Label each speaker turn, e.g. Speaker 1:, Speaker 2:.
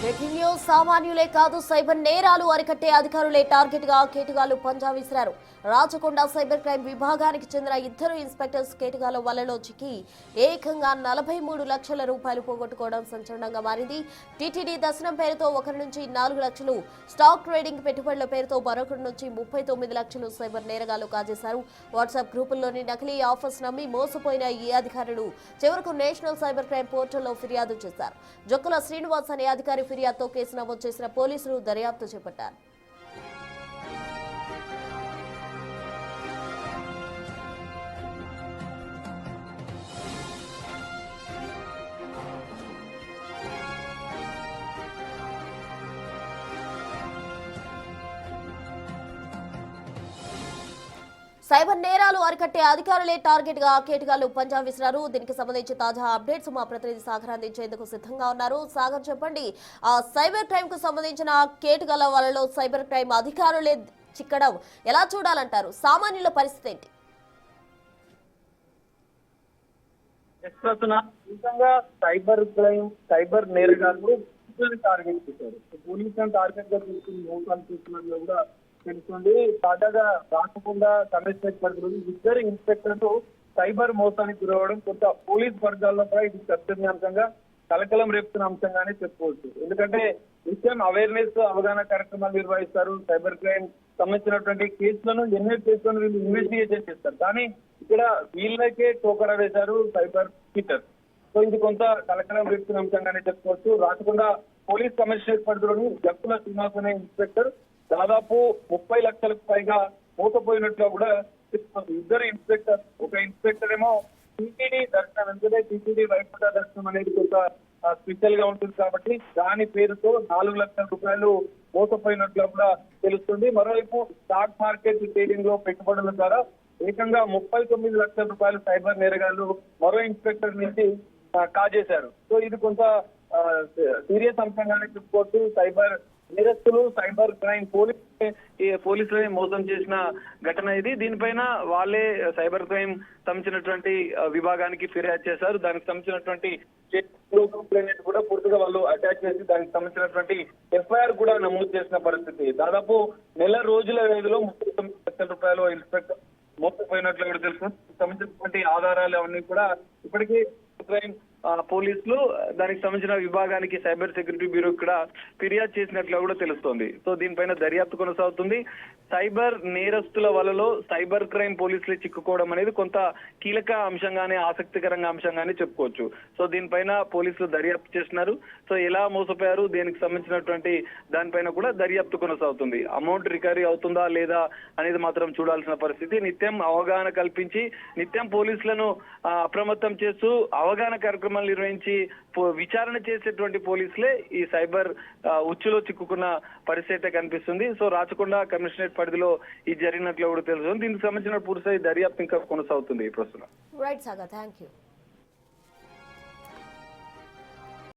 Speaker 1: Breaking news సామాన్యులే కాదు cyber నేరాలు అరికట్టే అధికారులే టార్గెట్ గా కేటగాళ్లు పంజా విసిరారు. రాచకొండ సైబర్ క్రైమ్ విభాగానికి చెందిన ఇద్దరు ఇన్స్పెక్టర్స్ కేటగాళ్ల వలలో చిక్కి ఏకంగా 43 లక్షల రూపాయలు పోగొట్టుకోవడం సంచలనంగా మారింది. టీటీడీ దర్శనం పేరుతో ఒకరి నుంచి 4 లక్షలు, స్టాక్ ట్రేడింగ్ పెట్టుబడుల పేరుతో మరొకరి నుంచి 39 లక్షలు సైబర్ నేరగాళ్లు కాజేశారు. వాట్సాప్ గ్రూపుల్లోని నకిలీ ఆఫర్స్ నమ్మి మోసపోయిన ఈ అధికారులు చివరకు నేషనల్ సైబర్ క్రైమ్ పోర్టల్లో ఫిర్యాదు చేశారు. జొక్కల శ్రీనివాస్ అనే అధికారి ఫిర్యాదుతో కేసు నమోదు చేసిన పోలీసులు దర్యాప్తు చేపట్టారు. సైబర్ నేరాలు అరికట్టే అధికారులే టార్గెట్ గా కేటగాళ్లు పంజా విసిరారు. దీనికి సంబంధించి తాజా అప్డేట్స్ మా ప్రతినిధి సాగర్ అందించేందుకు సిద్ధంగా ఉన్నారు. సాగర్, చెప్పండి, సైబర్ క్రైమ్ కు సంబంధించిన కేటగాళ్ల వలలో సైబర్ క్రైమ్ అధికారులే చిక్కడం ఎలా చూడాలంటారు? సామాన్యుల పరిస్థితి ఏంటి?
Speaker 2: సైబర్ క్రైమ్ సైబర్ నేరగాళ్లు టార్గెట్ చేశారు. పోలీసులను టార్గెట్ గా తీసుకుని మోసాలు చేస్తున్నట్లు కూడా తెలుస్తుంది. తాజాగా రాచకొండ కమిషనరేట్ పరిధిలోని ఇద్దరు ఇన్స్పెక్టర్లు సైబర్ మోసానికి గురవడం కొంత పోలీస్ వర్గాల్లో కూడా ఇది చర్చనీయాంశంగా కలకలం రేపుతున్న అంశంగానే చెప్పుకోవచ్చు. ఎందుకంటే నిత్యం అవేర్నెస్ అవగాహన కార్యక్రమాలు నిర్వహిస్తారు. సైబర్ క్రైమ్ సంబంధించినటువంటి కేసులను ఎన్నో కేసులను వీళ్ళు ఇన్వెస్టిగేషన్ చేస్తారు. కానీ ఇక్కడ వీళ్ళకే టోకరా వేశారు సైబర్ చీటర్. సో ఇది కొంత కలకలం రేపుతున్న అంశంగానే చెప్పుకోవచ్చు. రాచకొండ పోలీస్ కమిషనరేట్ పరిధిలోని జక్కుల శ్రీనివాస్ అనే ఇన్స్పెక్టర్ దాదాపు 30 లక్షలకు పైగా మోసపోయినట్లు కూడా చెప్తుంది. ఇద్దరు ఇన్స్పెక్టర్, ఒక ఇన్స్పెక్టర్ ఏమో టీటీడీ దర్శనం, ఎందుకంటే టీటీడీ వైకుంఠ దర్శనం అనేది కొంత స్పెషల్ గా ఉంటుంది కాబట్టి దాని పేరుతో 4 లక్షల రూపాయలు మోసపోయినట్లు కూడా తెలుస్తుంది. మరోవైపు స్టాక్ మార్కెట్ ట్రేడింగ్ లో పెట్టుబడుల ద్వారా ఏకంగా 39 లక్షల రూపాయలు సైబర్ నేరగాళ్లు మరో ఇన్స్పెక్టర్ నుంచి కాజేశారు. సో ఇది కొంత సీరియస్ అంశంగానే చెప్పుకోవచ్చు. సైబర్ నేరస్తులు సైబర్ క్రైమ్ పోలీసులని మోసం చేసిన ఘటన ఇది. దీనిపైన వాళ్ళే సైబర్ క్రైమ్ సంబంధించినటువంటి విభాగానికి ఫిర్యాదు చేశారు. దానికి సంబంధించినటువంటి కూడా పూర్తిగా వాళ్ళు అటాచ్ చేసి దానికి సంబంధించినటువంటి ఎఫ్ఐఆర్ కూడా నమోదు చేసిన పరిస్థితి. దాదాపు నెల రోజుల వ్యవధిలో 39 లక్షల రూపాయలు ఇన్స్పెక్టర్ మోసపోయినట్లు కూడా తెలుసు. సంబంధించినటువంటి ఆధారాలు అవన్నీ కూడా ఇప్పటికీ క్రైమ్ పోలీసులు దానికి సంబంధించిన విభాగానికి సైబర్ సెక్యూరిటీ బ్యూరో కూడా ఫిర్యాదు చేసినట్లు కూడా తెలుస్తోంది. సో దీనిపైన దర్యాప్తు కొనసాగుతుంది. సైబర్ నేరస్తుల వలలో సైబర్ క్రైమ్ పోలీసులు చిక్కుకోవడం అనేది కొంత కీలక అంశంగానే, ఆసక్తికరంగా అంశంగానే చెప్పుకోవచ్చు. సో దీనిపైన పోలీసులు దర్యాప్తు చేస్తున్నారు. సో ఎలా మోసపోయారు, దీనికి సంబంధించినటువంటి దానిపైన కూడా దర్యాప్తు కొనసాగుతుంది. అమౌంట్ రికవరీ అవుతుందా లేదా అనేది మాత్రం చూడాల్సిన పరిస్థితి. నిత్యం అవగాహన కల్పించి నిత్యం పోలీసులను అప్రమత్తం చేస్తూ అవగాహన కార్యక్రమాలు నిర్వహించి విచారణ చేసేటువంటి పోలీసులే ఈ సైబర్ ఉచ్చులో చిక్కుకున్న పరిస్థితి కనిపిస్తుంది. సో రాచకొండ కమిషనరేట్ పరిధిలో ఇది జరిగినట్లు కూడా తెలుస్తుంది. దీనికి సంబంధించిన పూర్తి దర్యాప్తు ఇంకా కొనసాగుతుంది ఈ ప్రస్తుతం.
Speaker 1: Right Sagar, thank you.